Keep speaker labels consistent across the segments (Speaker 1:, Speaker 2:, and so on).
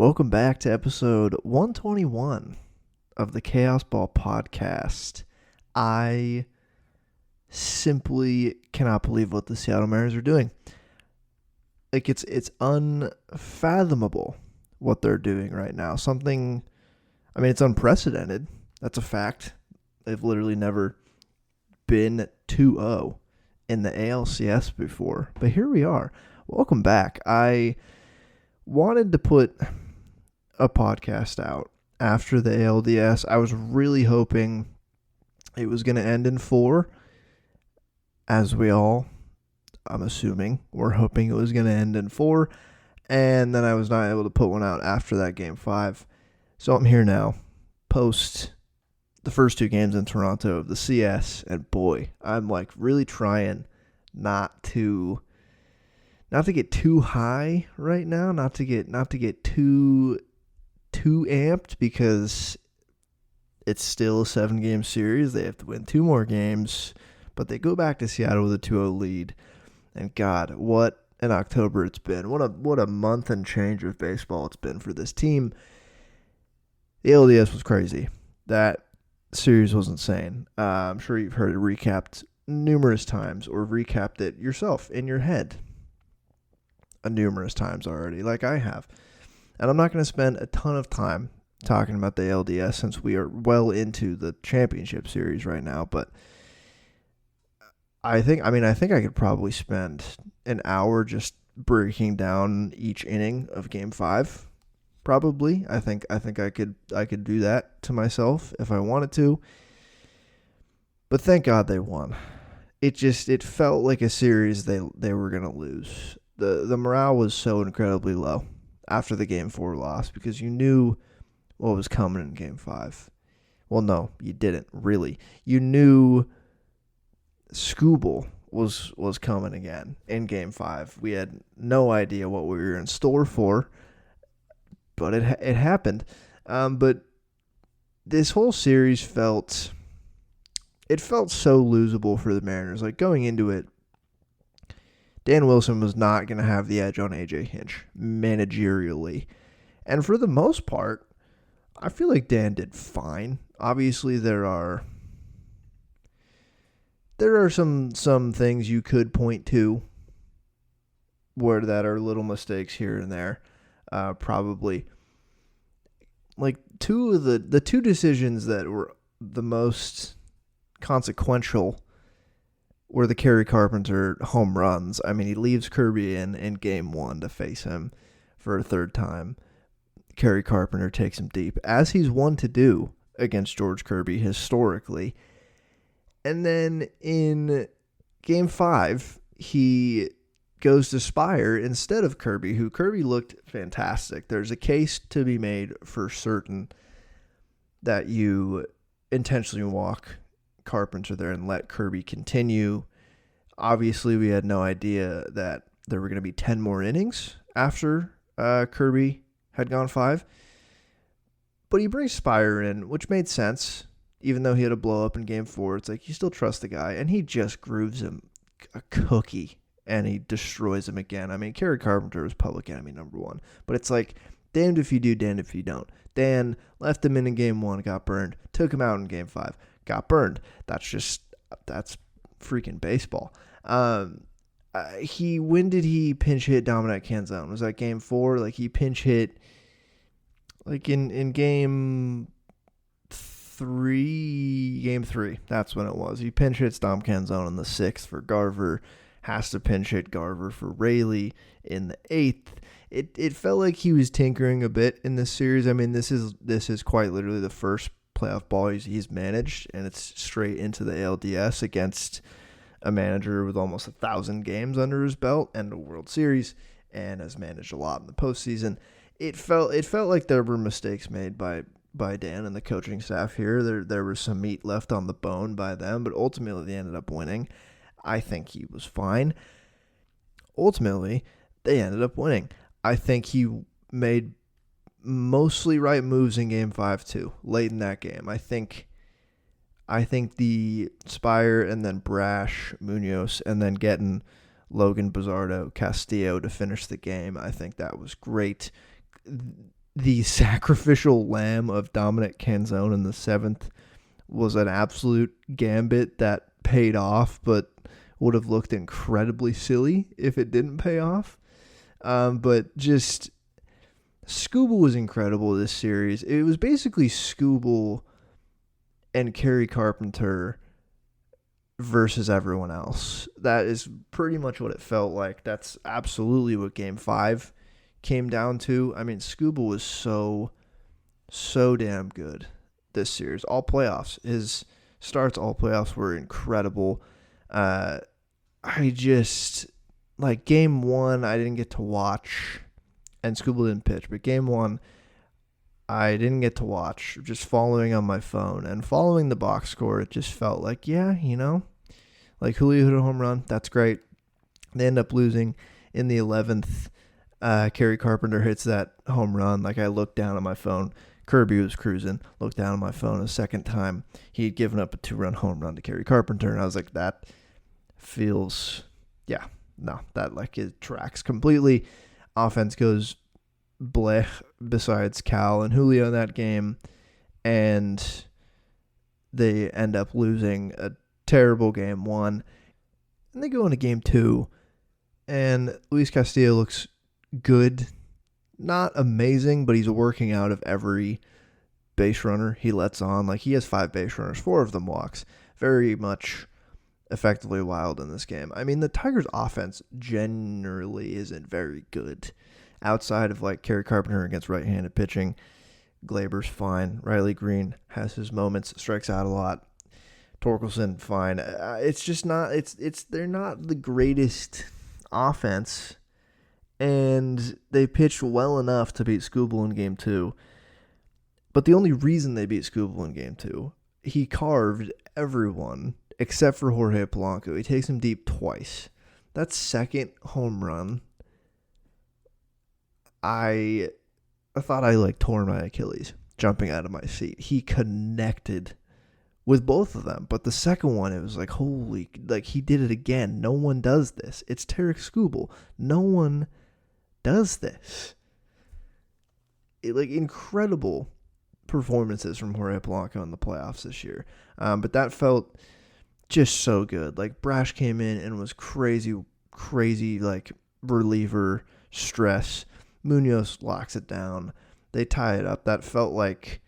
Speaker 1: Welcome back to episode 121 of the Chaos Ball podcast. I simply cannot believe what the Seattle Mariners are doing. It's unfathomable what they're doing right now. It's unprecedented. That's a fact. They've literally never been 2-0 in the ALCS before. But here we are. Welcome back. I wanted to put a podcast out after the ALDS. I was really hoping it was going to end in 4, as I'm assuming, we're hoping it was going to end in 4, and then I was not able to put one out after that game 5. So I'm here now, post the first 2 games in Toronto of the CS, and boy, I'm like really trying not to get too high right now, not to get too amped, because it's still a 7-game series. They have to win 2 more games, but they go back to Seattle with a 2-0 lead. And God, what an October it's been. What a month and change of baseball it's been for this team. The ALDS was crazy. That series was insane. I'm sure you've heard it recapped numerous times, or recapped it yourself in your head numerous times already, like I have. And I'm not going to spend a ton of time talking about the ALDS since we are well into the championship series right now, but I think I could probably spend an hour just breaking down each inning of Game 5. Probably. I think I could do that to myself if I wanted to. But thank God they won. It felt like a series they were going to lose. The morale was so incredibly low after the Game 4 loss, because you knew what was coming in Game 5. Well, no, you didn't, really. You knew Scooble was coming again in Game 5. We had no idea what we were in store for, but it happened. But this whole series felt so losable for the Mariners. Like, going into it, Dan Wilson was not going to have the edge on A.J. Hinch managerially. And for the most part, I feel like Dan did fine. Obviously, there are some things you could point to where that are little mistakes here and there. Probably. Like, the two decisions that were the most consequential were the Kerry Carpenter home runs. I mean, he leaves Kirby in Game 1 to face him for a third time. Kerry Carpenter takes him deep, as he's won to do against George Kirby historically. And then in Game 5, he goes to Spire instead of Kirby, who Kirby looked fantastic. There's a case to be made for certain that you intentionally walk Carpenter there and let Kirby continue. Obviously, we had no idea that there were going to be 10 more innings after Kirby had gone 5. But he brings Spire in, which made sense. Even though he had a blow up in Game 4, it's like you still trust the guy, and he just grooves him a cookie, and he destroys him again. I mean, Kerry Carpenter was public enemy number 1, but it's like, damned if you do, damned if you don't. Dan left him in Game 1, got burned, took him out in Game 5, got burned. That's freaking baseball. When did he pinch hit Dominic Canzone? Was that Game 4? Like, he pinch hit, like, in Game 3, that's when it was. He pinch hits Dom Canzone in the 6th for Garver, has to pinch hit Garver for Raley in the 8th. It felt like he was tinkering a bit in this series. I mean, this is quite literally the first playoff ball he's managed, and it's straight into the ALDS against a manager with almost 1,000 games under his belt and a World Series, and has managed a lot in the postseason. It felt like there were mistakes made by Dan and the coaching staff here. There was some meat left on the bone by them, but ultimately they ended up winning. I think he was fine. Ultimately, they ended up winning. I think he made mostly right moves in Game 5 too, late in that game. I think the Spire and then Brash, Munoz, and then getting Logan Bizzardo, Castillo to finish the game, I think that was great. the sacrificial lamb of Dominic Canzone in the 7th was an absolute gambit that paid off, but would have looked incredibly silly if it didn't pay off. But just Scooble was incredible this series. It was basically Scooble and Kerry Carpenter versus everyone else. That is pretty much what it felt like. That's absolutely what Game 5 came down to. I mean, Scooble was so damn good this series. All playoffs. His starts all playoffs were incredible. I just, like, Game 1, I didn't get to watch, and Scooble didn't pitch, but Game 1, I didn't get to watch, just following on my phone, and following the box score, it just felt like, yeah, like Julio hit a home run, that's great. They end up losing in the 11th. Kerry Carpenter hits that home run. Like, I looked down at my phone. Kirby was cruising. Looked down at my phone a second time. He had given up a 2-run home run to Kerry Carpenter, and I was like, that feels, that like it tracks completely. Offense goes blech besides Cal and Julio in that game, and they end up losing a terrible Game 1, and they go into Game 2, and Luis Castillo looks good, not amazing, but he's working out of every base runner he lets on. Like, he has 5 base runners, 4 of them walks, very much effectively wild in this game. I mean, the Tigers' offense generally isn't very good. Outside of, like, Kerry Carpenter against right-handed pitching, Glaber's fine. Riley Green has his moments, strikes out a lot. Torkelson, fine. It's just not, they're not the greatest offense, and they pitched well enough to beat Scooble in Game 2. But the only reason they beat Scooble in Game 2, he carved everyone except for Jorge Polanco. He takes him deep twice. That second home run, I thought I, like, tore my Achilles jumping out of my seat. He connected with both of them. But the second one, it was like, holy, like, he did it again. No one does this. It's Tarek Scooble. No one does this. Incredible performances from Jorge Polanco in the playoffs this year. But that felt just so good. Like, Brash came in and was crazy, like, reliever stress. Munoz locks it down. They tie it up. That felt like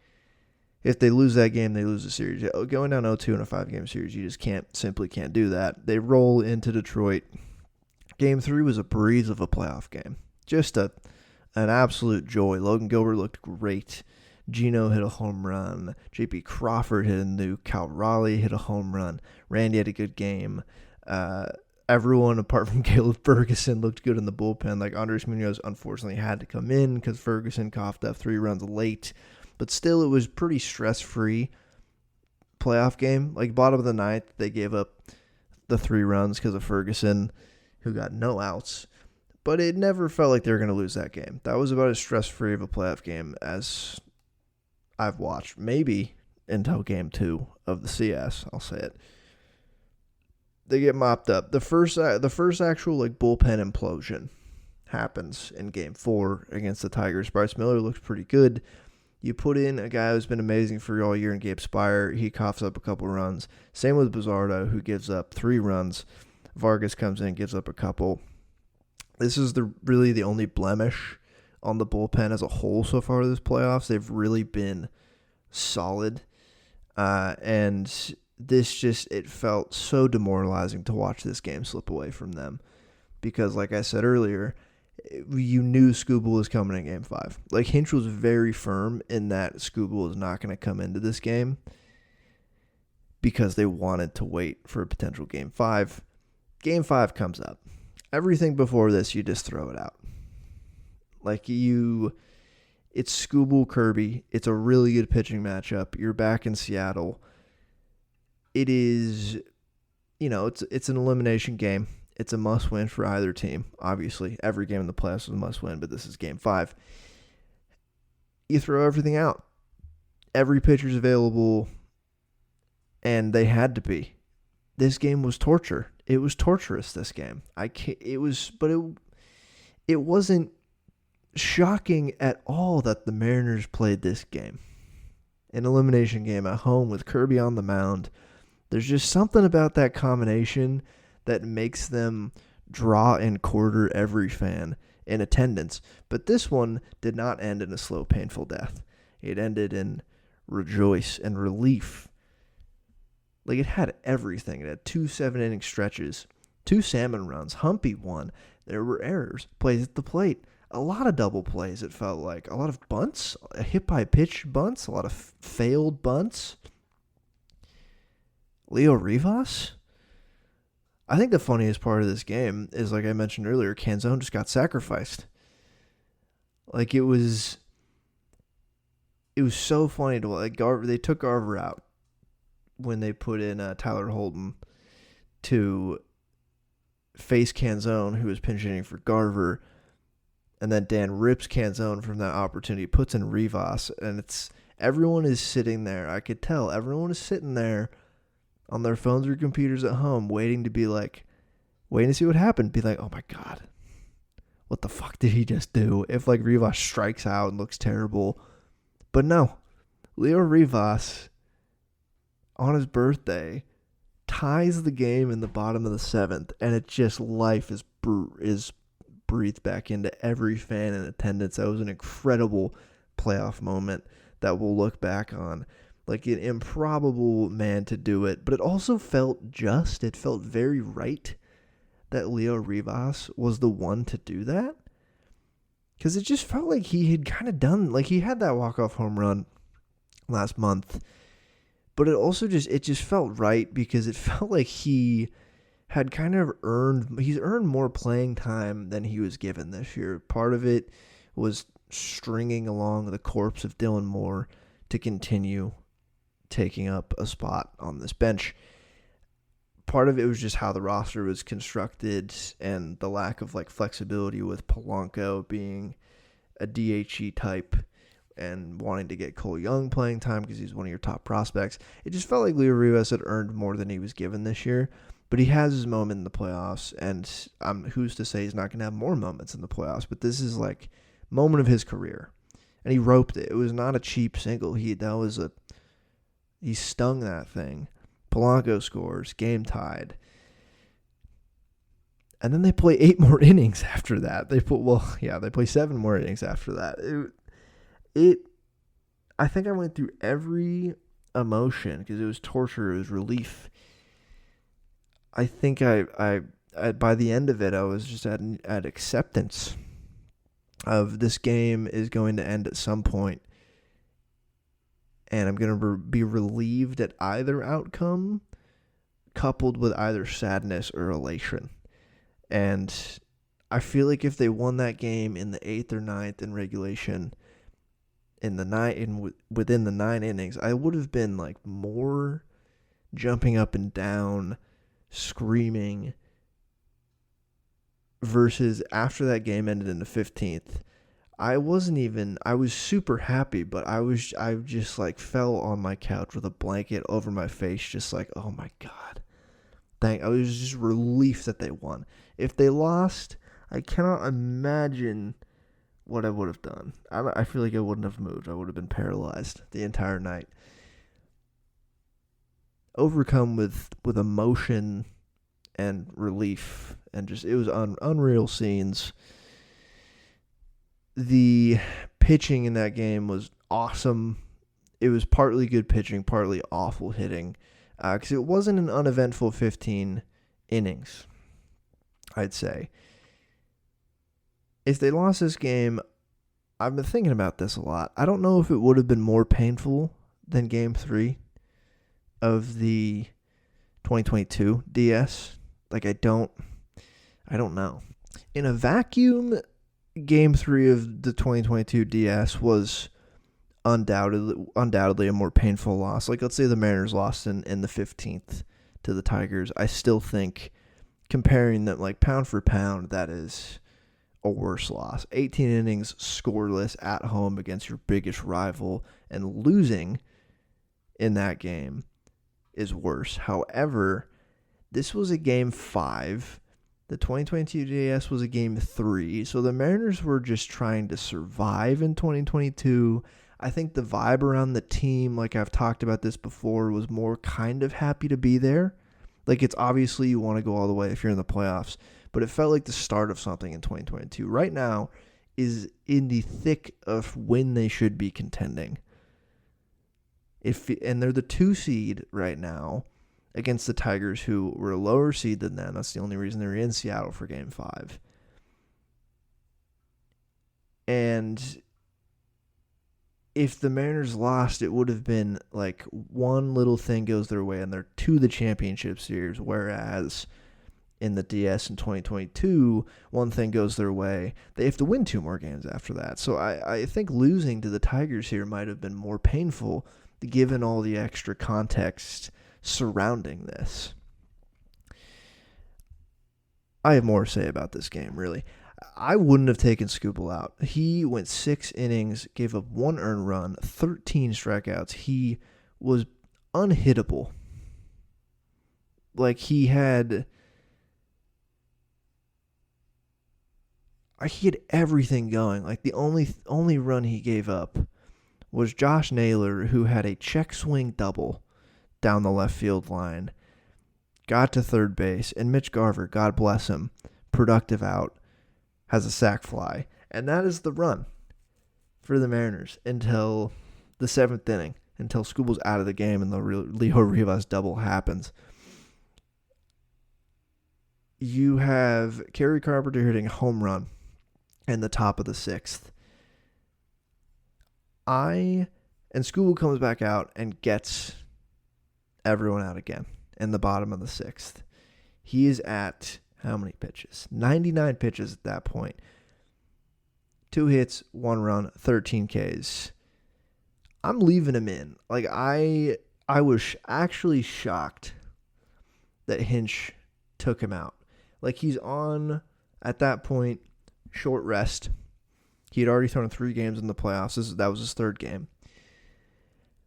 Speaker 1: if they lose that game, they lose the series. Going down 0-2 in a 5-game series, you just simply can't do that. They roll into Detroit. Game 3 was a breeze of a playoff game. Just an absolute joy. Logan Gilbert looked great. Gino hit a home run. J.P. Crawford hit a nuke. Cal Raleigh hit a home run. Randy had a good game. Everyone apart from Caleb Ferguson looked good in the bullpen. Like, Andres Munoz unfortunately had to come in because Ferguson coughed up 3 runs late. But still, it was pretty stress-free playoff game. Like, bottom of the 9th, they gave up the 3 runs because of Ferguson, who got no outs. But it never felt like they were going to lose that game. That was about as stress-free of a playoff game as I've watched. Maybe until Game 2 of the CS, I'll say it. They get mopped up. The first actual, like, bullpen implosion happens in Game 4 against the Tigers. Bryce Miller looks pretty good. You put in a guy who's been amazing for you all year in Gabe Spire. He coughs up a couple runs. Same with Bizzardo, who gives up 3 runs. Vargas comes in and gives up a couple. This is really the only blemish on the bullpen as a whole so far this playoffs. They've really been solid. And this just, it felt so demoralizing to watch this game slip away from them. Because, like I said earlier, you knew Scooble was coming in Game 5. Like, Hinch was very firm in that Scooble was not going to come into this game because they wanted to wait for a potential Game 5. Game 5 comes up. Everything before this, you just throw it out. Like, it's Scooble Kirby. It's a really good pitching matchup. You're back in Seattle. It is, it's an elimination game. It's a must-win for either team. Obviously, every game in the playoffs is a must-win, but this is Game 5. You throw everything out. Every pitcher's available, and they had to be. This game was torture. It was torturous, this game. It wasn't shocking at all that the Mariners played this game. An elimination game at home with Kirby on the mound. There's just something about that combination that makes them draw and quarter every fan in attendance. But this one did not end in a slow, painful death. It ended in rejoice and relief. Like, it had everything. It had 2 7-inning stretches, 2 salmon runs, Humpy won. There were errors, plays at the plate, a lot of double plays, it felt like. A lot of bunts, hit by pitch bunts, a lot of failed bunts. Leo Rivas? I think the funniest part of this game is, like I mentioned earlier, Canzone just got sacrificed. Like, it was so funny to like Garver. They took Garver out when they put in Tyler Holton to face Canzone, who was pinch hitting for Garver. And then Dan rips Canzone from that opportunity, puts in Rivas, and everyone is sitting there. I could tell everyone is sitting there on their phones or computers at home, waiting to see what happened. Be like, oh my God, what the fuck did he just do? If like Rivas strikes out and looks terrible. But no, Leo Rivas on his birthday ties the game in the bottom of the 7th, and it just life is breathed back into every fan in attendance. That was an incredible playoff moment that we'll look back on. Like an improbable man to do it, but it also felt just. It felt very right that Leo Rivas was the one to do that. Because it just felt like he had kind of done, like he had that walk-off home run last month. But it also just felt right because it felt like he had kind of he's earned more playing time than he was given this year. Part of it was stringing along the corpse of Dylan Moore to continue taking up a spot on this bench. Part of it was just how the roster was constructed and the lack of like flexibility with Polanco being a DHE type and wanting to get Cole Young playing time because he's one of your top prospects. It just felt like Leo Rivas had earned more than he was given this year. But he has his moment in the playoffs, and who's to say he's not going to have more moments in the playoffs? But this is like moment of his career, and he roped it. It was not a cheap single. He stung that thing. Polanco scores, game tied, and then they play 8 more innings after that. They play 7 more innings after that. I think I went through every emotion because it was torture, it was relief. I think I by the end of it, I was just at acceptance of this game is going to end at some point, and I'm going to be relieved at either outcome, coupled with either sadness or elation. And I feel like if they won that game in the 8th or 9th in regulation, within the 9 innings, I would have been like more jumping up and down, screaming, versus after that game ended in the 15th, I was super happy, but I just like fell on my couch with a blanket over my face, just like, oh my God. I was just relieved that they won. If they lost, I cannot imagine what I would have done. I feel like I wouldn't have moved. I would have been paralyzed the entire night. Overcome with emotion and relief, and just it was unreal scenes. The pitching in that game was awesome. It was partly good pitching, partly awful hitting, because it wasn't an uneventful 15 innings, I'd say. If they lost this game, I've been thinking about this a lot. I don't know if it would have been more painful than Game 3 of the 2022 DS. Like, I don't know. In a vacuum, Game 3 of the 2022 DS was undoubtedly a more painful loss. Like, let's say the Mariners lost in the 15th to the Tigers. I still think, comparing them, like, pound for pound, that is a worse loss. 18 innings scoreless at home against your biggest rival, and losing in that game is worse. However, this was a Game 5 The 2022 JS was a game 3, so the Mariners were just trying to survive in 2022. I think the vibe around the team, like I've talked about this before, was more kind of happy to be there. Like, it's obviously you want to go all the way if you're in the playoffs, but it felt like the start of something in 2022. Right now is in the thick of when they should be contending. And they're the 2 seed right now against the Tigers, who were a lower seed than them. That's the only reason they're in Seattle for Game 5. And if the Mariners lost, it would have been like one little thing goes their way and they're to the championship series, whereas in the DS in 2022, one thing goes their way, they have to win 2 more games after that. So I think losing to the Tigers here might have been more painful given all the extra context surrounding this. I have more to say about this game, really. I wouldn't have taken Skubal out. He went 6 innings, gave up 1 earned run, 13 strikeouts. He was unhittable. Like, he had everything going. Like, the only run he gave up was Josh Naylor, who had a check swing double down the left field line, got to third base, and Mitch Garver, God bless him, productive out, has a sac fly. And that is the run for the Mariners until the 7th inning, until Skubal's out of the game and the Leo Rivas double happens. You have Kerry Carpenter hitting a home run in the top of the 6th. And Skubal comes back out and gets everyone out again in the bottom of the 6th. He is at how many pitches? 99 pitches at that point. 2 hits, 1 run, 13 Ks. I'm leaving him in. Like, I was actually shocked that Hinch took him out. Like, he's on, at that point, short rest. He had already thrown 3 games in the playoffs. That was his 3rd game.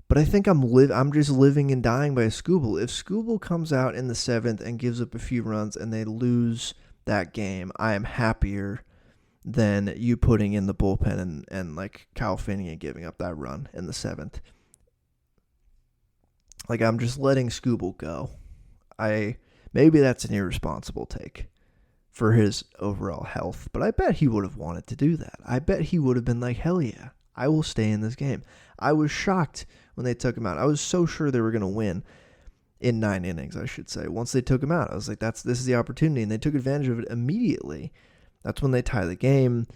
Speaker 1: But I think I'm just living and dying by Skubal. If Skubal comes out in the 7th and gives up a few runs and they lose that game, I am happier than you putting in the bullpen and like Kyle Finnegan giving up that run in the 7th. Like, I'm just letting Skubal go. Maybe that's an irresponsible take for his overall health, but I bet he would have wanted to do that. I bet he would have been like, hell yeah, I will stay in this game. I was shocked when they took him out. I was so sure they were going to win in 9 innings, I should say. Once they took him out, I was like, this is the opportunity, and they took advantage of it immediately. That's when they tie the game.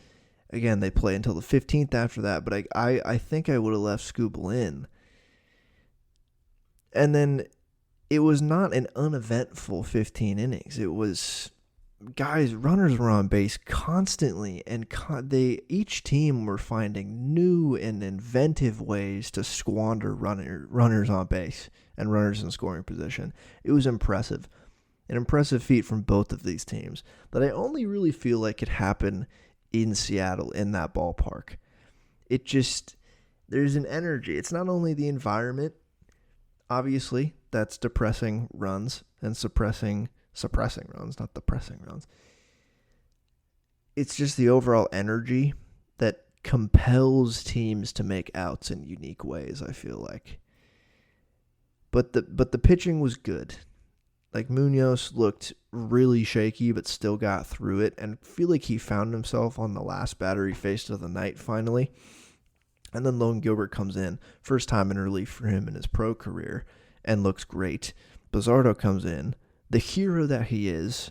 Speaker 1: Again, they play until the 15th after that, but I think I would have left Skubal in. And then it was not an uneventful 15 innings. It was, runners were on base constantly, and each team were finding new and inventive ways to squander runners on base and runners in scoring position. It was impressive. An impressive feat from both of these teams that I only really feel like could happen in Seattle, in that ballpark. There's an energy. It's not only the environment, obviously, that's depressing runs and suppressing runs, not depressing runs. It's just the overall energy that compels teams to make outs in unique ways, I feel like. But the pitching was good. Like, Munoz looked really shaky, but still got through it, and feel like he found himself on the last batter he faced of the night finally. And then Logan Gilbert comes in, first time in relief for him in his pro career, and looks great. Bizzardo comes in, the hero that he is.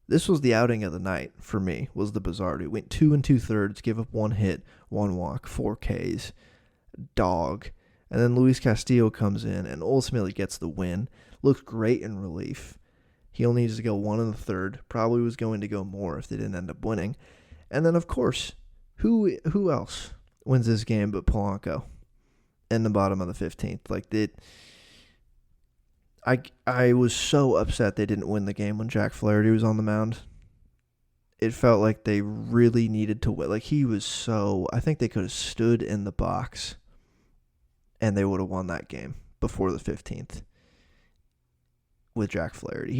Speaker 1: This was the outing of the night for me, was the Bizzardo. Went 2 2/3, gave up 1 hit, 1 walk, 4 Ks, dog. And then Luis Castillo comes in and ultimately gets the win. Looked great in relief. He only needs to go 1 1/3. Probably was going to go more if they didn't end up winning. And then, of course, who else wins this game but Polanco in the bottom of the 15th? Like, I was so upset they didn't win the game when Jack Flaherty was on the mound. It felt like they really needed to win. Like, I think they could have stood in the box and they would have won that game before the 15th. with Jack Flaherty.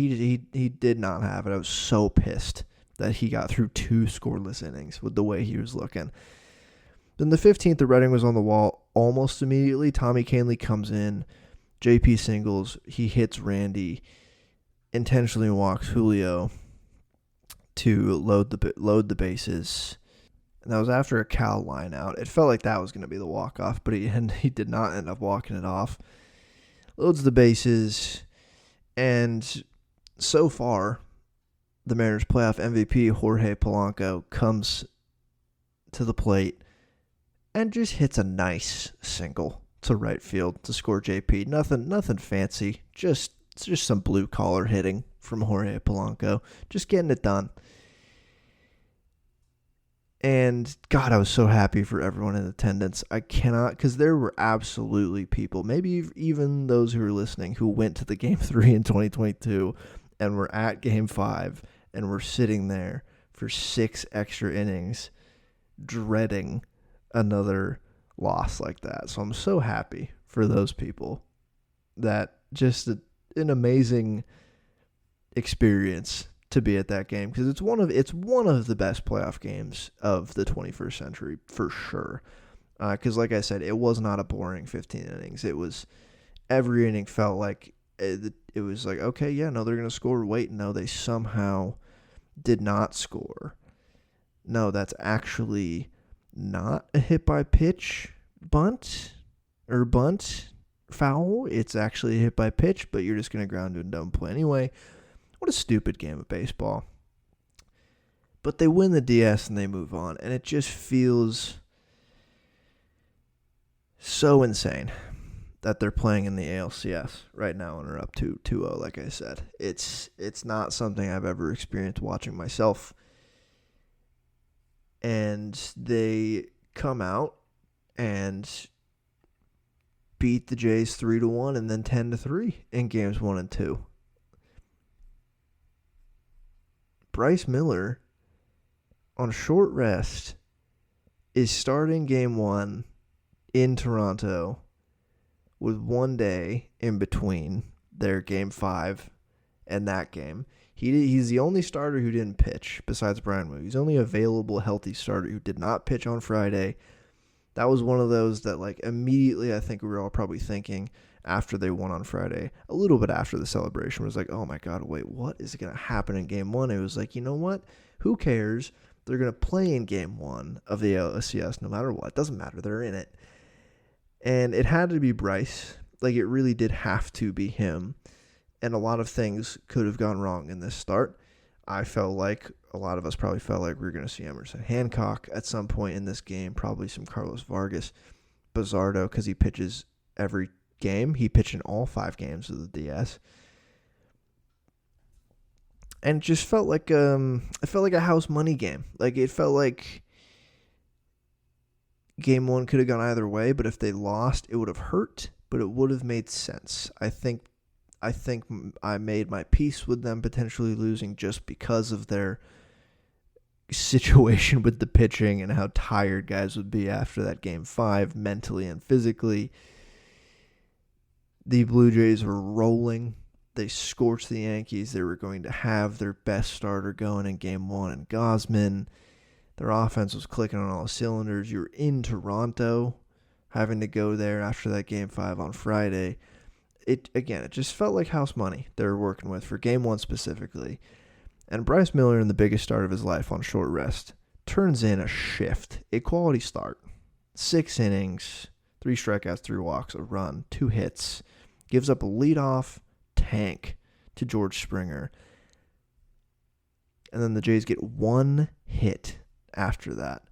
Speaker 1: He did not have it. I was so pissed that he got through 2 scoreless innings with the way he was looking. Then the 15th, the writing was on the wall almost immediately. Tommy Kahnle comes in. JP singles. He hits Randy. Intentionally walks Julio to load the bases. And that was after a Cal line out. It felt like that was going to be the walk-off, but he did not end up walking it off. Loads the bases. And so far, the Mariners' playoff MVP, Jorge Polanco, comes to the plate and just hits a nice single to right field to score JP. Nothing fancy. Just some blue-collar hitting from Jorge Polanco. Just getting it done. And, God, I was so happy for everyone in attendance. I cannot, because there were absolutely people, maybe even those who were listening, who went to the Game 3 in 2022 and were at Game 5 and were sitting there for 6 extra innings dreading another loss like that. So I'm so happy for those people. That just an amazing experience to be at that game, because it's one of the best playoff games of the 21st century for sure. Because like I said, it was not a boring 15 innings. It was every inning felt like it was like, okay, yeah, no, they're gonna score. Wait, no, they somehow did not score. No, that's actually not a hit by pitch bunt foul. It's actually a hit by pitch, but you're just gonna ground to a dumb play anyway. What a stupid game of baseball. But they win the DS and they move on. And it just feels so insane that they're playing in the ALCS right now and are up to 2-0, like I said. It's not something I've ever experienced watching myself. And they come out and beat the Jays 3-1 and then 10-3 in games 1 and 2. Bryce Miller, on short rest, is starting Game 1 in Toronto with 1 day in between their Game 5 and that game. He's the only starter who didn't pitch besides Brian Wu. He's the only available healthy starter who did not pitch on Friday. That was one of those that, like, immediately I think we were all probably thinking after they won on Friday, a little bit after the celebration, was like, oh my God, wait, what is going to happen in Game 1? It was like, you know what? Who cares? They're going to play in Game 1 of the ALCS no matter what. It doesn't matter. They're in it. And it had to be Bryce. Like, it really did have to be him. And a lot of things could have gone wrong in this start. I felt like a lot of us probably felt like we were going to see Emerson Hancock at some point in this game, probably some Carlos Vargas, Bizardo, because he pitches every game. He pitched in all 5 games of the DS. And it just felt like a house money game. Like, it felt like Game 1 could have gone either way, but if they lost, it would have hurt, but it would have made sense. I think I made my peace with them potentially losing just because of their situation with the pitching and how tired guys would be after that Game 5, mentally and physically. The Blue Jays were rolling. They scorched the Yankees. They were going to have their best starter going in Game 1 in Gausman. Their offense was clicking on all cylinders. You were in Toronto, having to go there after that Game 5 on Friday. It just felt like house money they were working with for Game 1 specifically. And Bryce Miller, in the biggest start of his life on short rest, turns in a shift, a quality start. 6 innings, 3 strikeouts, 3 walks, a run, 2 hits. Gives up a leadoff tank to George Springer. And then the Jays get 1 hit after that.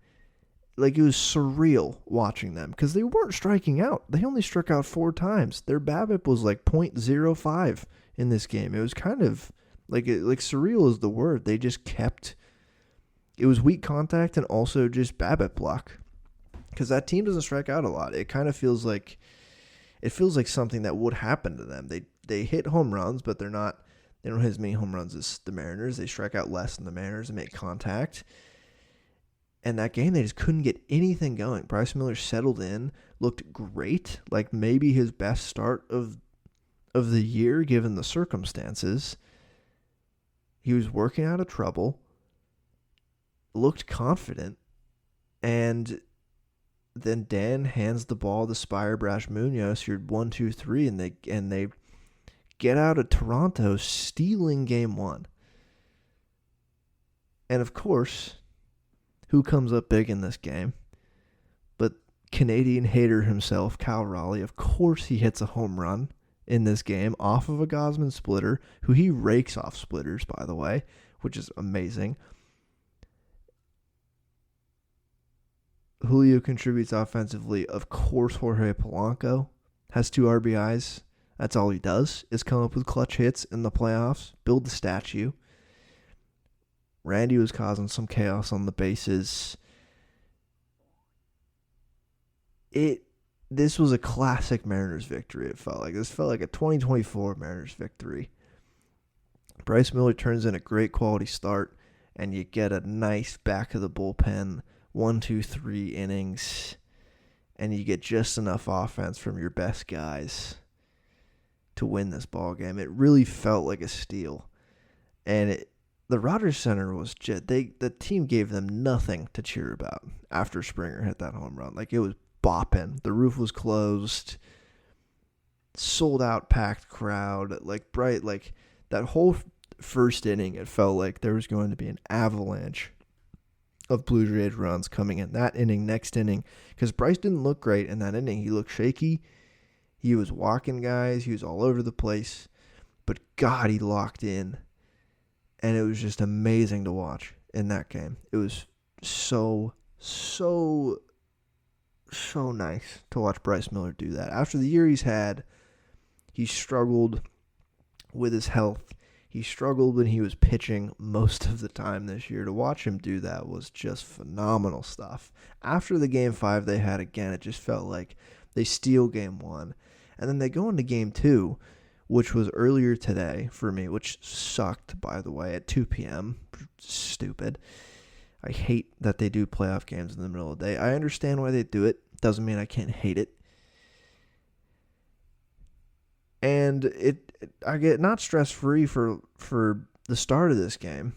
Speaker 1: Like, it was surreal watching them because they weren't striking out. They only struck out 4 times. Their BABIP was like .05 in this game. It was kind of like surreal is the word. They just kept. It was weak contact and also just BABIP block because that team doesn't strike out a lot. It kind of feels like something that would happen to them. They hit home runs, but they're not. They don't hit as many home runs as the Mariners. They strike out less than the Mariners and make contact. And that game, they just couldn't get anything going. Bryce Miller settled in, looked great, like maybe his best start of of the year given the circumstances. He was working out of trouble, looked confident, and then Dan hands the ball to Spirebrash Munoz. You're 1-2-3, and they get out of Toronto, stealing game one. And of course, who comes up big in this game? But Canadian hater himself, Cal Raleigh. Of course, he hits a home run in this game off of a Gosman splitter, who he rakes off splitters, by the way, which is amazing. Julio contributes offensively. Of course, Jorge Polanco has 2 RBIs. That's all he does, is come up with clutch hits in the playoffs, build the statue. Randy was causing some chaos on the bases. This was a classic Mariners victory, it felt like. This felt like a 2024 Mariners victory. Bryce Miller turns in a great quality start, and you get a nice back of the bullpen 1-2-3 innings, and you get just enough offense from your best guys to win this ball game. It really felt like a steal. And the Rogers Center was just, the team gave them nothing to cheer about after Springer hit that home run. Like, it was bopping. The roof was closed. Sold out, packed crowd. Like, bright. Like, that whole first inning, it felt like there was going to be an avalanche of Blue Jays runs coming in that inning, next inning. Because Bryce didn't look great in that inning. He looked shaky. He was walking guys. He was all over the place. But, God, he locked in. And it was just amazing to watch in that game. It was so nice to watch Bryce Miller do that. After the year he's had, he struggled with his health. He struggled when he was pitching most of the time this year. To watch him do that was just phenomenal stuff. After the Game 5 they had again, it just felt like they steal Game 1. And then they go into Game 2, which was earlier today for me, which sucked, by the way, at 2 p.m. Stupid. I hate that they do playoff games in the middle of the day. I understand why they do it. Doesn't mean I can't hate it. And I get not stress-free for the start of this game.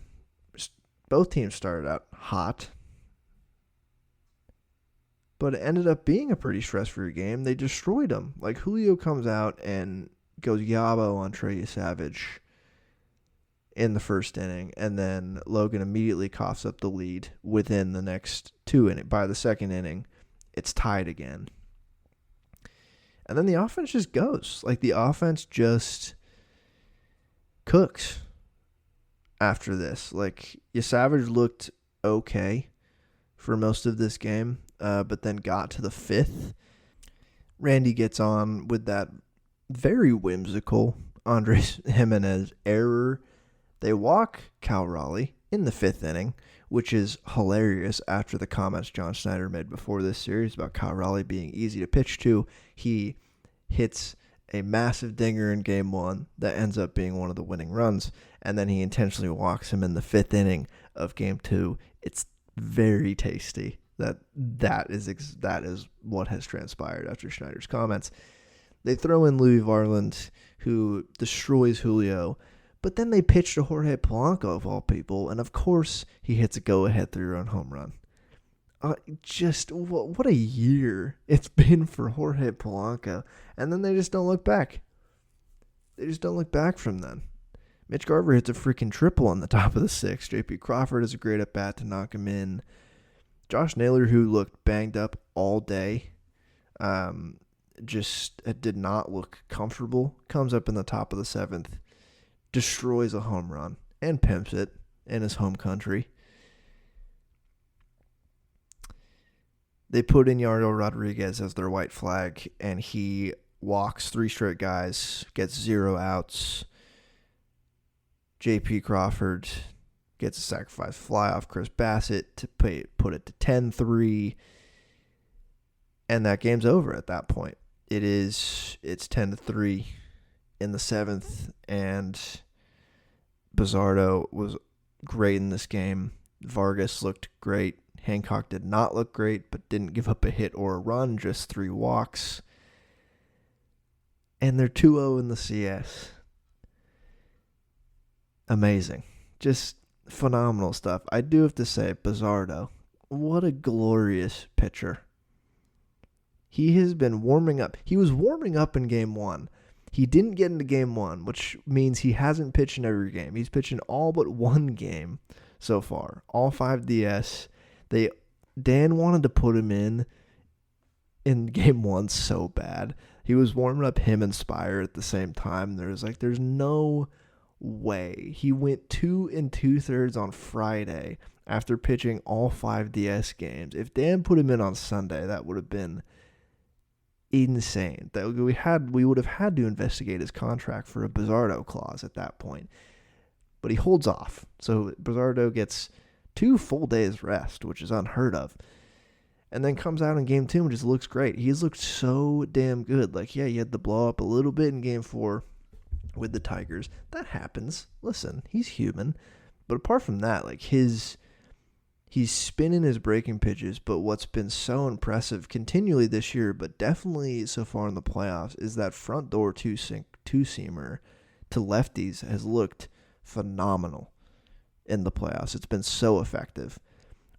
Speaker 1: Both teams started out hot. But it ended up being a pretty stress-free game. They destroyed them. Like, Julio comes out and goes yabo on Trey Savage in the first inning, and then Logan immediately coughs up the lead within the next 2 innings. By the second inning, it's tied again. And then the offense just goes. Like, the offense just cooks after this. Like, Savage looked okay for most of this game, but then got to the 5th. Randy gets on with that very whimsical Andres Jimenez error. They walk Cal Raleigh in the 5th inning, which is hilarious after the comments John Schneider made before this series about Cal Raleigh being easy to pitch to. He hits a massive dinger in Game 1 that ends up being one of the winning runs, and then he intentionally walks him in the 5th inning of Game 2. It's very tasty. That is what has transpired after Schneider's comments. They throw in Louis Varland, who destroys Julio, but then they pitch to Jorge Polanco, of all people, and of course he hits a go-ahead 3-run home run. Just what a year it's been for Jorge Polanco, and then they just don't look back. They just don't look back from then. Mitch Garver hits a freaking triple on the top of the 6th. J.P. Crawford has a great at-bat to knock him in. Josh Naylor, who looked banged up all day, just did not look comfortable, comes up in the top of the 7th, destroys a home run, and pimps it in his home country. They put in Yardo Rodriguez as their white flag, and he walks 3 straight guys, gets 0 outs. J.P. Crawford gets a sacrifice fly off Chris Bassett to put it to 10-3, and that game's over at that point. It's 10-3 in the 7th, and Bizzardo was great in this game. Vargas looked great. Hancock did not look great, but didn't give up a hit or a run, just 3 walks. And they're 2-0 in the CS. Amazing. Just phenomenal stuff. I do have to say, Bizardo, what a glorious pitcher. He has been warming up. He was warming up in game one. He didn't get into game one, which means he hasn't pitched in every game. He's pitched in all but one game so far. All 5 DS. Dan wanted to put him in game one so bad. He was warming up him and Spire at the same time. There's no way. He went 2 2/3 on Friday after pitching all 5 DS games. If Dan put him in on Sunday, that would have been insane. That we would have had to investigate his contract for a Bizardo clause at that point. But he holds off. So Bizardo gets 2 full days rest, which is unheard of. And then comes out in game 2 and just looks great. He's looked so damn good. Like, yeah, he had to blow up a little bit in game 4 with the Tigers. That happens. Listen, he's human. But apart from that, like he's spinning his breaking pitches, but what's been so impressive continually this year, but definitely so far in the playoffs, is that front door two-seamer to lefties has looked phenomenal in the playoffs. It's been so effective,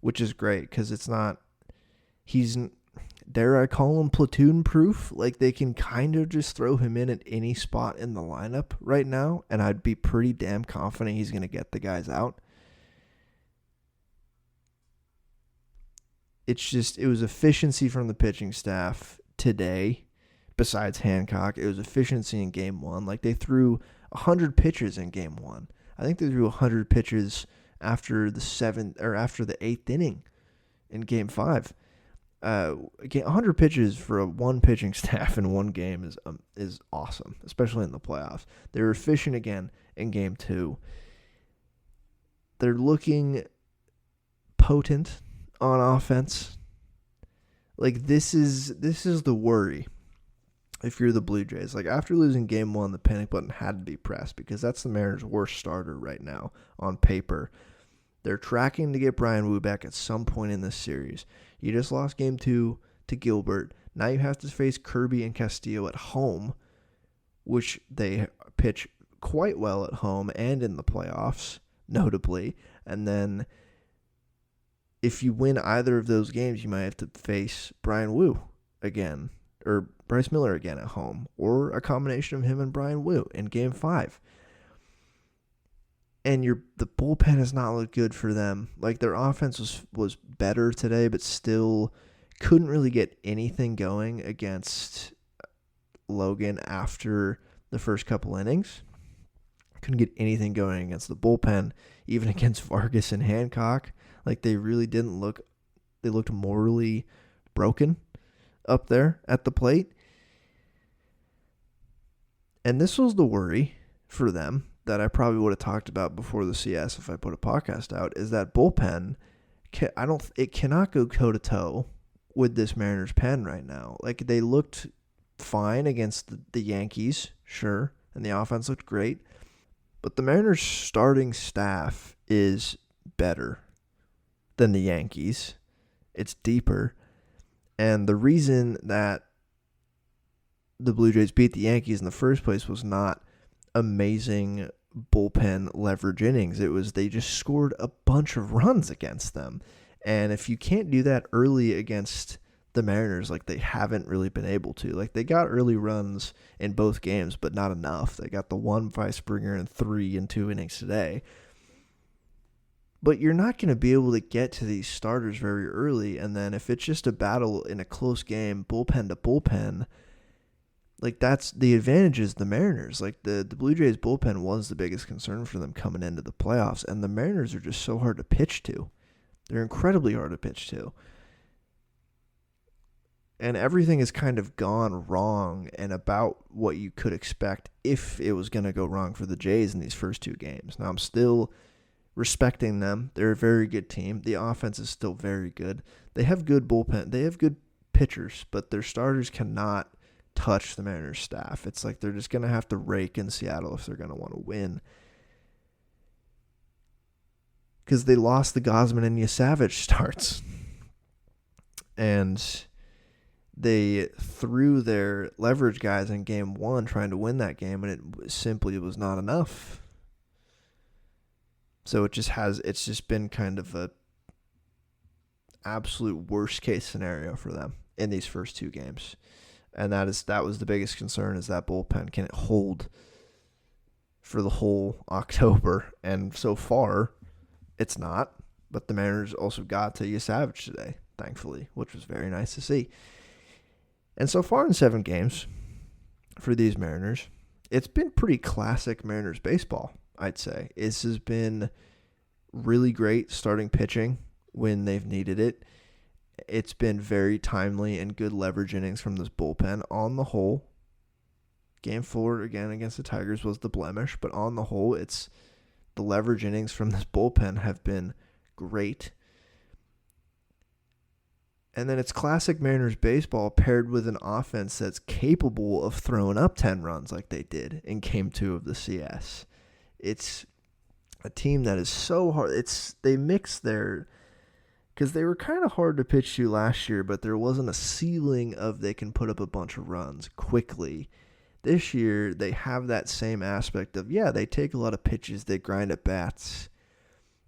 Speaker 1: which is great because he's, dare I call him platoon proof? Like they can kind of just throw him in at any spot in the lineup right now, and I'd be pretty damn confident he's going to get the guys out. It was efficiency from the pitching staff today, besides Hancock. It was efficiency in game 1. Like they threw 100 pitches in game 1. I think they threw 100 pitches after the 8th inning in game 5. 100 pitches for a one pitching staff in one game is awesome, especially in the playoffs. They were efficient again in game 2. They're looking potent on offense. Like this is the worry if you're the Blue Jays. Like after losing game 1, the panic button had to be pressed because that's the Mariners' worst starter right now on paper. They're tracking to get Brian Wu back at some point in this series. You just lost game 2 to Gilbert. Now you have to face Kirby and Castillo at home, which they pitch quite well at home and in the playoffs, notably. And then if you win either of those games, you might have to face Brian Wu again, or Bryce Miller again at home, or a combination of him and Brian Wu in game 5. And the bullpen has not looked good for them. Like their offense was better today, but still couldn't really get anything going against Logan after the first couple innings. Couldn't get anything going against the bullpen, even against Vargas and Hancock. Like they really didn't look. They looked morally broken up there at the plate. And this was the worry for them that I probably would have talked about before the CS if I put a podcast out, is that bullpen, it cannot go toe-to-toe with this Mariners pen right now. Like, they looked fine against the Yankees, sure, and the offense looked great, but the Mariners starting staff is better than the Yankees. It's deeper, and the reason that the Blue Jays beat the Yankees in the first place was not amazing bullpen leverage innings. It was they just scored a bunch of runs against them. And if you can't do that early against the Mariners, like they haven't really been able to. Like they got early runs in both games, but not enough. They got the 1 by Springer and 3 in 2 innings today. But you're not going to be able to get to these starters very early. And then if it's just a battle in a close game, bullpen to bullpen, like that's the advantage is the Mariners. Like the Blue Jays bullpen was the biggest concern for them coming into the playoffs. And the Mariners are just so hard to pitch to. They're incredibly hard to pitch to. And everything has kind of gone wrong and about what you could expect if it was going to go wrong for the Jays in these first 2 games. Now I'm still respecting them. They're a very good team. The offense is still very good. They have good bullpen. They have good pitchers, but their starters cannot touch the Mariners staff. It's like they're just going to have to rake in Seattle if they're going to want to win. Because they lost the Gosman and Savage starts. And They threw their leverage guys in game one trying to win that game, and it simply was not enough. So it's just been kind of a absolute worst case scenario for them in these first two games. And that was the biggest concern, is that bullpen, can it hold for the whole October? And so far, it's not. But the Mariners also got to Savage today, thankfully, which was very nice to see. And so far in 7 games for these Mariners, it's been pretty classic Mariners baseball, I'd say. This has been really great starting pitching when they've needed it. It's been very timely and good leverage innings from this bullpen. On the whole, game 4 again against the Tigers was the blemish, but on the whole, it's the leverage innings from this bullpen have been great. And then it's classic Mariners baseball paired with an offense that's capable of throwing up 10 runs like they did in Game 2 of the CS. It's a team that is so hard. They mix their... Because they were kind of hard to pitch to last year, but there wasn't a ceiling of they can put up a bunch of runs quickly. This year, they have that same aspect of, they take a lot of pitches, they grind at bats.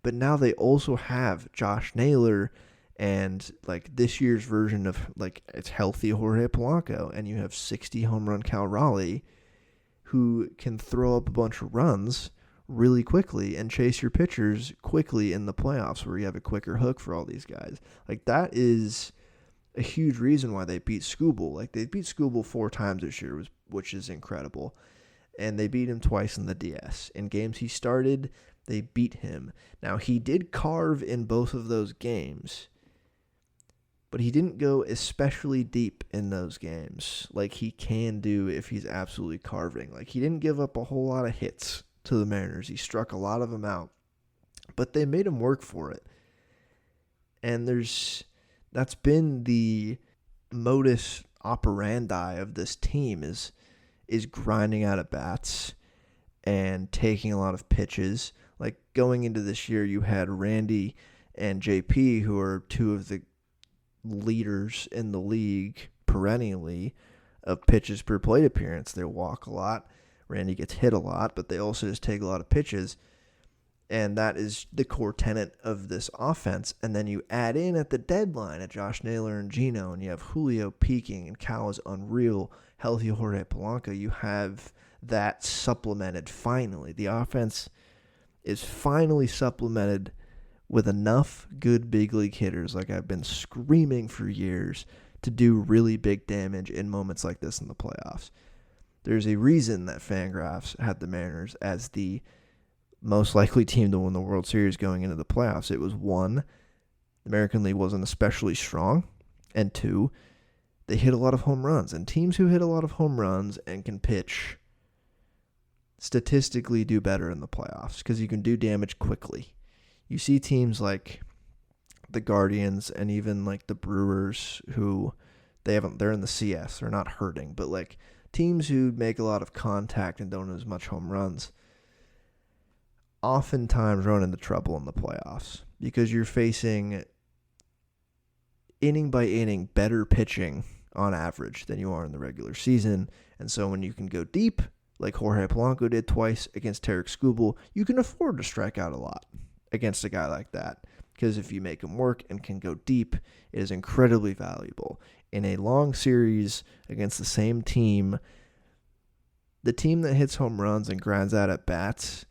Speaker 1: But now they also have Josh Naylor and like this year's version of like it's healthy Jorge Polanco, and you have 60 home run Cal Raleigh who can throw up a bunch of runs really quickly and chase your pitchers quickly in the playoffs, where you have a quicker hook for all these guys. Like, that is a huge reason why they beat Skubal. Like, they beat Skubal 4 times this year, which is incredible. And they beat him twice in the DS. In games he started, they beat him. Now, he did carve in both of those games, but he didn't go especially deep in those games like he can do if he's absolutely carving. Like, he didn't give up a whole lot of hits to the Mariners. He struck a lot of them out, but they made him work for it. And that's been the modus operandi of this team is grinding out at bats and taking a lot of pitches. Like, going into this year, you had Randy and JP, who are 2 of the leaders in the league perennially of pitches per plate appearance. They walk a lot. Randy gets hit a lot, but they also just take a lot of pitches. And that is the core tenet of this offense. And then you add in at the deadline at Josh Naylor and Gino, and you have Julio peaking, and Cal is unreal. Healthy Jorge Polanco. You have that supplemented finally. The offense is finally supplemented with enough good big league hitters, like I've been screaming for years, to do really big damage in moments like this in the playoffs. There's a reason that Fangraphs had the Mariners as the most likely team to win the World Series going into the playoffs. It was 1, the American League wasn't especially strong, and 2, they hit a lot of home runs. And teams who hit a lot of home runs and can pitch statistically do better in the playoffs because you can do damage quickly. You see teams like the Guardians and even like the Brewers, who they're in the CS, they're not hurting, but like teams who make a lot of contact and don't have as much home runs oftentimes run into trouble in the playoffs because you're facing inning by inning better pitching on average than you are in the regular season. And so when you can go deep, like Jorge Polanco did twice against Tarek Skubal, you can afford to strike out a lot against a guy like that, because if you make him work and can go deep, it is incredibly valuable. In a long series against the same team, the team that hits home runs and grinds out at bats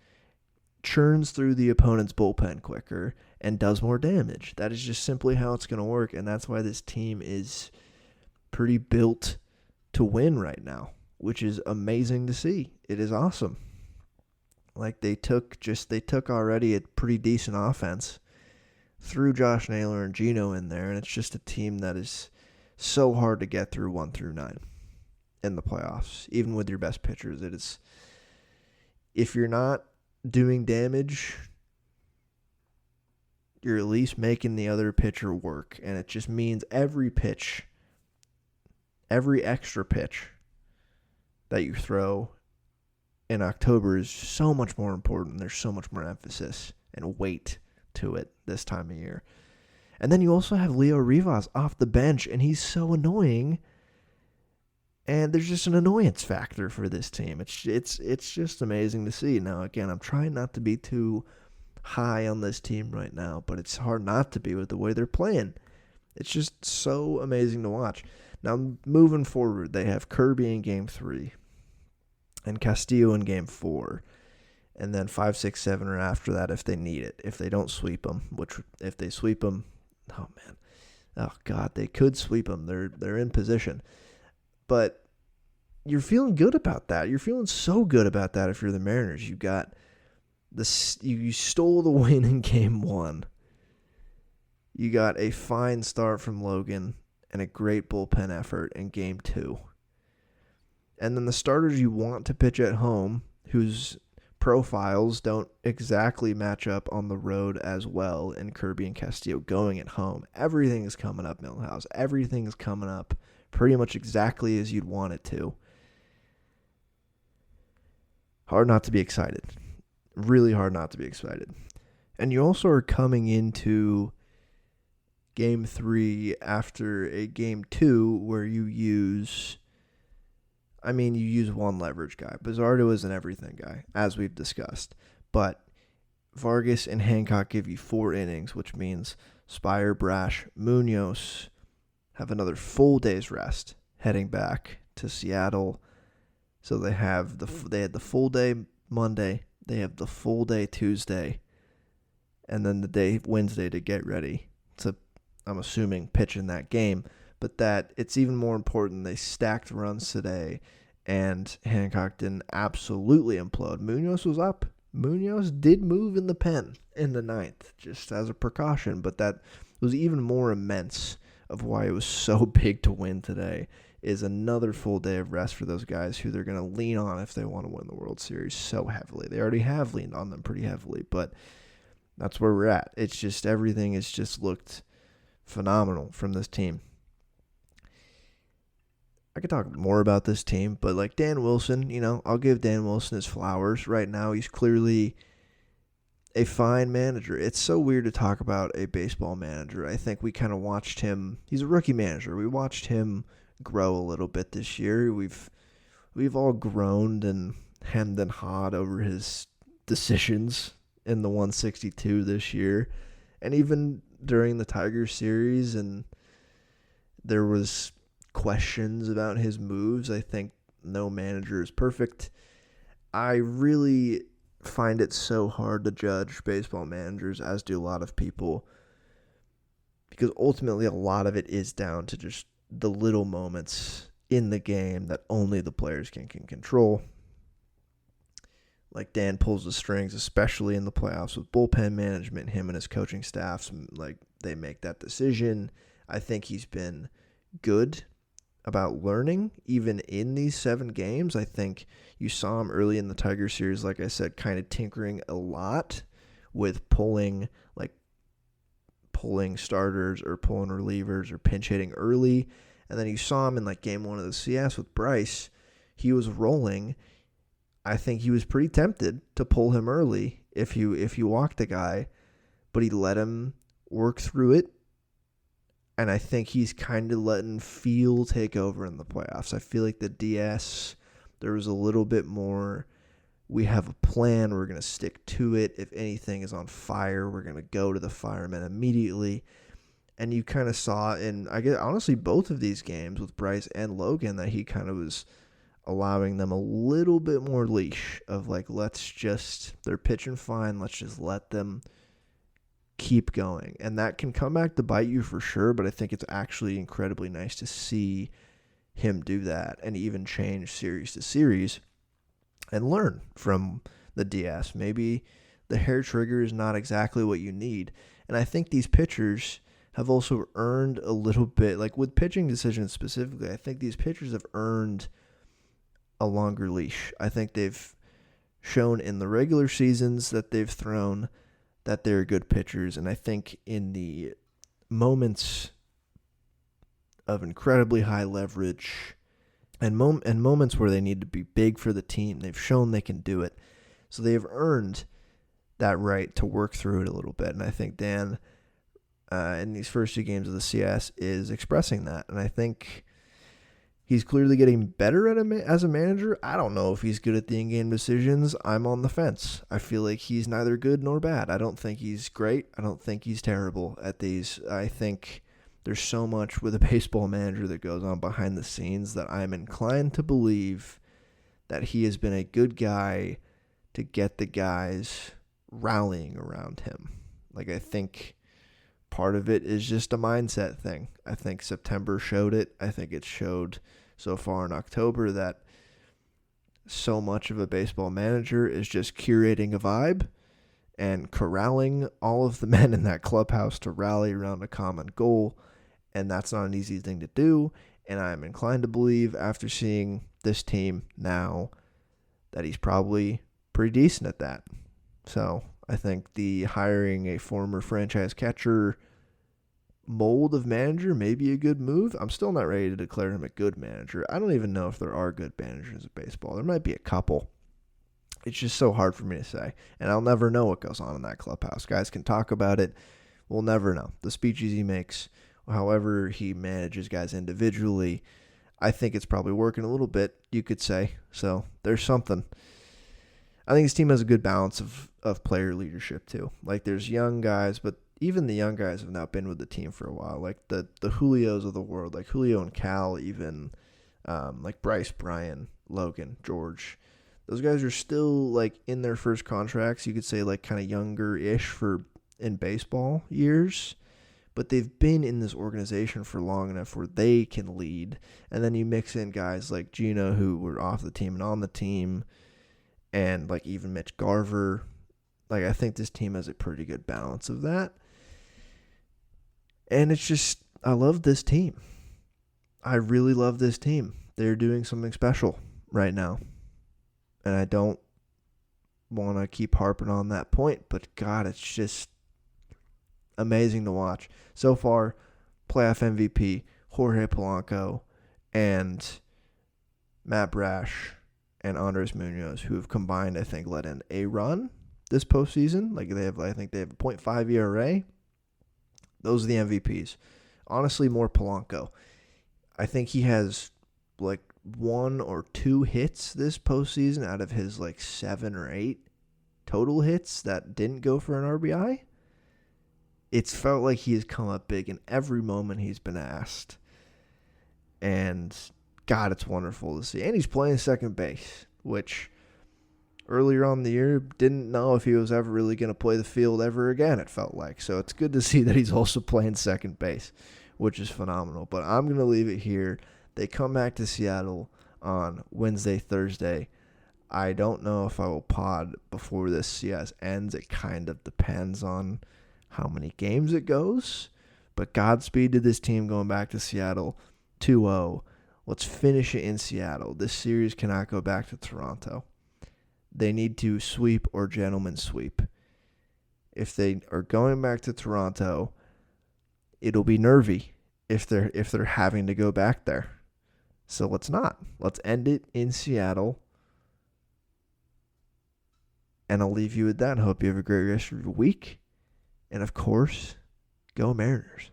Speaker 1: churns through the opponent's bullpen quicker and does more damage. That is just simply how it's going to work, and that's why this team is pretty built to win right now, which is amazing to see. It is awesome. Like, they took already a pretty decent offense, threw Josh Naylor and Gino in there, and it's just a team that is so hard to get through 1 through 9 in the playoffs, even with your best pitchers. It is, if you're not doing damage, you're at least making the other pitcher work, and it just means every extra pitch that you throw in October is so much more important. There's so much more emphasis and weight to it this time of year. And then you also have Leo Rivas off the bench, and he's so annoying. And there's just an annoyance factor for this team. It's just amazing to see. Now, again, I'm trying not to be too high on this team right now, but it's hard not to be with the way they're playing. It's just so amazing to watch. Now, moving forward, they have Kirby in Game 3 and Castillo in Game 4. And then 5, 6, 7 are after that if they need it. If they don't sweep them, which if they sweep them, oh, man. Oh, God, they could sweep them. They're in position. But you're feeling good about that. You're feeling so good about that if you're the Mariners. You got you stole the win in Game 1. You got a fine start from Logan and a great bullpen effort in Game 2. And then the starters you want to pitch at home, whose profiles don't exactly match up on the road as well in Kirby and Castillo going at home. Everything is coming up, Milhouse. Everything is coming up pretty much exactly as you'd want it to. Hard not to be excited. Really hard not to be excited. And you also are coming into Game 3 after a Game 2 where you use one leverage guy. Bizzardo is an everything guy, as we've discussed. But Vargas and Hancock give you 4 innings, which means Spire, Brash, Munoz have another full day's rest heading back to Seattle. So they had the full day Monday, they have the full day Tuesday, and then the day Wednesday to get ready to, I'm assuming, pitch in that game. But that it's even more important they stacked runs today, and Hancock didn't absolutely implode. Munoz was up. Munoz did move in the pen in the 9th, just as a precaution, but that was even more immense of why it was so big to win today, is another full day of rest for those guys who they're going to lean on if they want to win the World Series so heavily. They already have leaned on them pretty heavily, but that's where we're at. It's just everything has just looked phenomenal from this team. I could talk more about this team, but like Dan Wilson, I'll give Dan Wilson his flowers. Right now, he's clearly a fine manager. It's so weird to talk about a baseball manager. I think we kind of watched him. He's a rookie manager. We watched him grow a little bit this year. We've all groaned and hemmed and hawed over his decisions in the 162 this year, and even during the Tigers series, and there was questions about his moves. I think no manager is perfect. I really find it so hard to judge baseball managers, as do a lot of people, because ultimately a lot of it is down to just the little moments in the game that only the players can control. Like Dan pulls the strings, especially in the playoffs with bullpen management. Him and his coaching staffs, like, they make that decision. I think he's been good about learning, even in these 7 games. I think you saw him early in the Tiger series, like I said, kind of tinkering a lot with pulling starters or pulling relievers or pinch hitting early. And then you saw him in like Game 1 of the CS with Bryce. He was rolling. I think he was pretty tempted to pull him early if you walked the guy, but he let him work through it. And I think he's kind of letting feel take over in the playoffs. I feel like the DS, there was a little bit more, we have a plan, we're going to stick to it. If anything is on fire, we're going to go to the firemen immediately. And you kind of saw in, I guess, honestly, both of these games with Bryce and Logan, that he kind of was allowing them a little bit more leash of like, they're pitching fine, let's just let them keep going. And that can come back to bite you for sure, but I think it's actually incredibly nice to see him do that and even change series to series and learn from the DS. Maybe the hair trigger is not exactly what you need. And I think these pitchers have also earned a little bit, like with pitching decisions specifically, I think these pitchers have earned a longer leash. I think they've shown in the regular seasons that they've thrown that they're good pitchers, and I think in the moments of incredibly high leverage and moments where they need to be big for the team, they've shown they can do it. So they've earned that right to work through it a little bit, and I think Dan in these first 2 games of the CS is expressing that. And I think he's clearly getting better as a manager. I don't know if he's good at the in-game decisions. I'm on the fence. I feel like he's neither good nor bad. I don't think he's great. I don't think he's terrible at these. I think there's so much with a baseball manager that goes on behind the scenes that I'm inclined to believe that he has been a good guy to get the guys rallying around him. Like, I think part of it is just a mindset thing. I think September showed it. I think it showed so far in October that so much of a baseball manager is just curating a vibe and corralling all of the men in that clubhouse to rally around a common goal. And that's not an easy thing to do. And I'm inclined to believe, after seeing this team now, that he's probably pretty decent at that. So I think the hiring a former franchise catcher mold of manager may be a good move. I'm still not ready to declare him a good manager. I don't even know if there are good managers of baseball. There might be a couple. It's just so hard for me to say. And I'll never know what goes on in that clubhouse. Guys can talk about it. We'll never know. The speeches he makes, however he manages guys individually, I think it's probably working a little bit, you could say. So there's something. I think his team has a good balance of player leadership too. Like, there's young guys, but even the young guys have not been with the team for a while. Like the Julios of the world, like Julio and Cal, even like Bryce, Brian, Logan, George. Those guys are still like in their first contracts. You could say like kind of younger-ish for in baseball years. But they've been in this organization for long enough where they can lead. And then you mix in guys like Gino, who were off the team and on the team, and like even Mitch Garver. Like, I think this team has a pretty good balance of that. And it's just, I love this team. I really love this team. They're doing something special right now. And I don't want to keep harping on that point, but God, it's just amazing to watch. So far, playoff MVP Jorge Polanco and Matt Brash and Andres Munoz, who have combined, I think, let in a run this postseason. Like, I think they have a .5 ERA. Those are the MVPs. Honestly, more Polanco. I think he has like 1 or 2 hits this postseason out of his like 7 or 8 total hits that didn't go for an RBI. It's felt like he has come up big in every moment he's been asked. And God, it's wonderful to see. And he's playing second base, which earlier on in the year, didn't know if he was ever really going to play the field ever again, it felt like. So it's good to see that he's also playing second base, which is phenomenal. But I'm going to leave it here. They come back to Seattle on Wednesday, Thursday. I don't know if I will pod before this CS ends. It kind of depends on how many games it goes. But Godspeed to this team going back to Seattle 2-0. Let's finish it in Seattle. This series cannot go back to Toronto. They need to sweep or gentlemen sweep. If they are going back to Toronto, it'll be nervy if they're having to go back there. So let's not. Let's end it in Seattle. And I'll leave you with that. I hope you have a great rest of your week. And of course, go Mariners.